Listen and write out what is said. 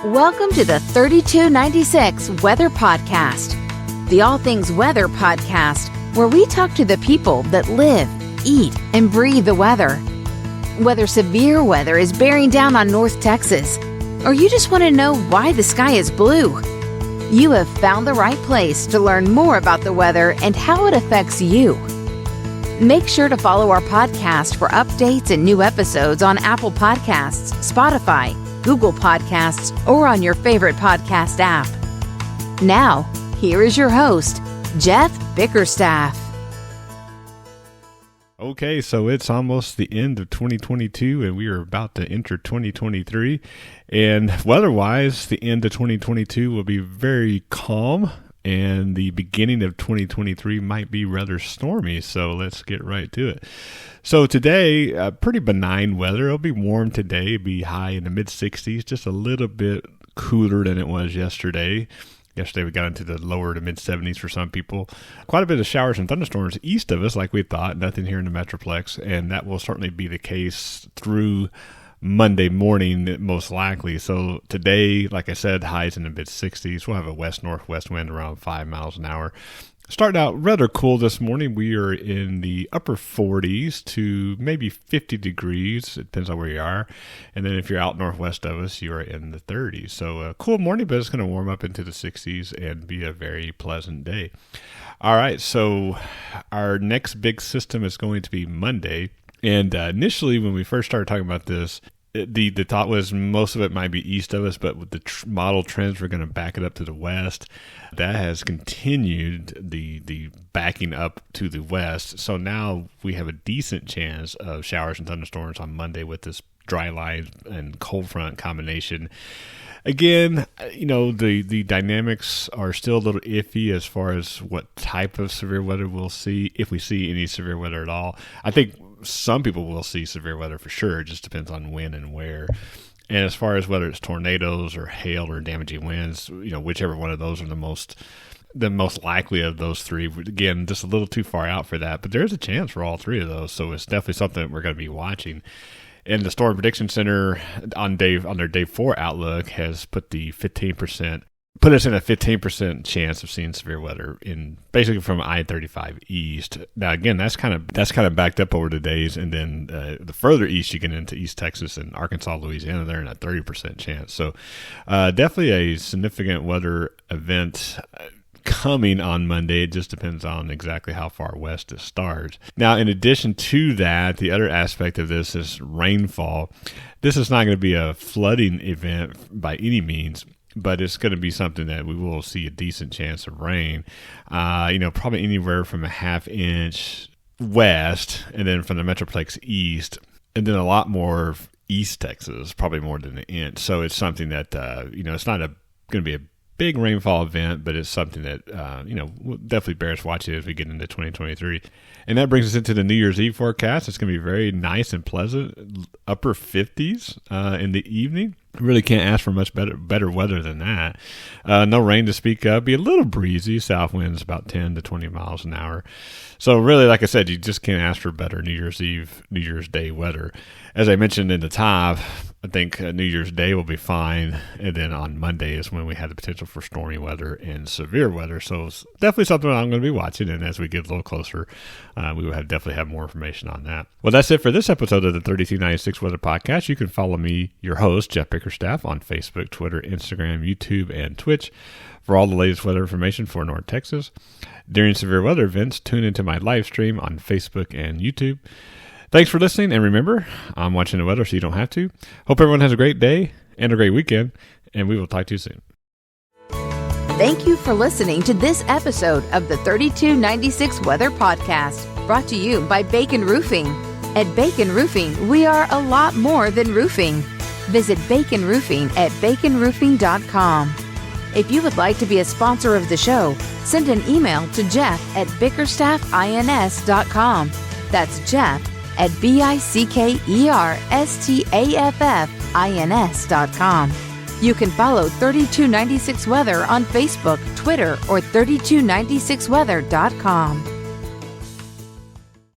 Welcome to the 3296 Weather Podcast, the All Things Weather podcast, where we talk to the people that live, eat, and breathe the weather. Whether severe weather is bearing down on North Texas, or you just want to know why the sky is blue, you have found the right place to learn more about the weather and how it affects you. Make sure to follow our podcast for updates and new episodes on Apple Podcasts, Spotify, Google Podcasts, or on your favorite podcast app. Now, here is your host, Jeff Bickerstaff. Okay, so it's almost the end of 2022, and we are about to enter 2023. And weather-wise, the end of 2022 will be very calm, and the beginning of 2023 might be rather stormy, so let's get right to it. So today, pretty benign weather. It'll be warm today. It'll be high in the mid-60s, just a little bit cooler than it was yesterday. Yesterday we got into the lower to mid-70s for some people. Quite a bit of showers and thunderstorms east of us like we thought. Nothing here in the Metroplex, and that will certainly be the case through Monday morning, most likely. So today, like I said, highs in the mid-60s. We'll have a west-northwest wind around 5 miles an hour. Starting out rather cool this morning. We are in the upper 40s to maybe 50 degrees. It depends on where you are. And then if you're out northwest of us, you are in the 30s. So a cool morning, but it's going to warm up into the 60s and be a very pleasant day. All right, so our next big system is going to be Monday. And initially, when we first started talking about this, the thought was most of it might be east of us, but with the model trends, we're going to back it up to the west. That has continued the backing up to the west. So now we have a decent chance of showers and thunderstorms on Monday with this dry line and cold front combination. Again, you know, the dynamics are still a little iffy as far as what type of severe weather we'll see, if we see any severe weather at all. I think some people will see severe weather for sure. It just depends on when and where. And as far as whether it's tornadoes or hail or damaging winds, you know, whichever one of those are the most likely of those three. Again, just a little too far out for that, but there's a chance for all three of those. So it's definitely something that we're going to be watching. And the Storm Prediction Center on their day 4 outlook has put us in a 15% chance of seeing severe weather in basically from I-35 east. Now again, that's kind of backed up over the days, and then the further east you get into East Texas and Arkansas, Louisiana, they're in a 30% chance. So definitely a significant weather event coming on Monday. It just depends on exactly how far west it starts. Now, in addition to that, the other aspect of this is rainfall. This is not going to be a flooding event by any means, but it's going to be something that we will see a decent chance of rain. Probably anywhere from a half inch west, and then from the Metroplex east, and then a lot more East Texas, probably more than an inch. So it's something that, it's not going to be a big rainfall event, but it's something that, definitely bears watching as we get into 2023. And that brings us into the New Year's Eve forecast. It's going to be very nice and pleasant, upper 50s in the evening. Really can't ask for much better weather than that. No rain to speak of. Be a little breezy. South winds about 10 to 20 miles an hour. So really, like I said, you just can't ask for better New Year's Eve, New Year's Day weather. As I mentioned in the top, I think New Year's Day will be fine. And then on Monday is when we have the potential for stormy weather and severe weather. So it's definitely something I'm going to be watching. And as we get a little closer, we will definitely have more information on that. Well, that's it for this episode of the 3296 Weather Podcast. You can follow me, your host, Jeff Bickerstaff, on Facebook, Twitter, Instagram, YouTube, and Twitch for all the latest weather information for North Texas. During severe weather events, tune into my live stream on Facebook and YouTube. Thanks for listening, and remember, I'm watching the weather so you don't have to. Hope everyone has a great day and a great weekend, and we will talk to you soon. Thank you for listening to this episode of the 3296 Weather Podcast, brought to you by Bacon Roofing. At Bacon Roofing, we are a lot more than roofing. Visit Bacon Roofing at baconroofing.com. If you would like to be a sponsor of the show, send an email to jeff@bickerstaffins.com. That's Jeff at bickerstaffins.com. You can follow 3296 Weather on Facebook, Twitter, or 3296weather.com.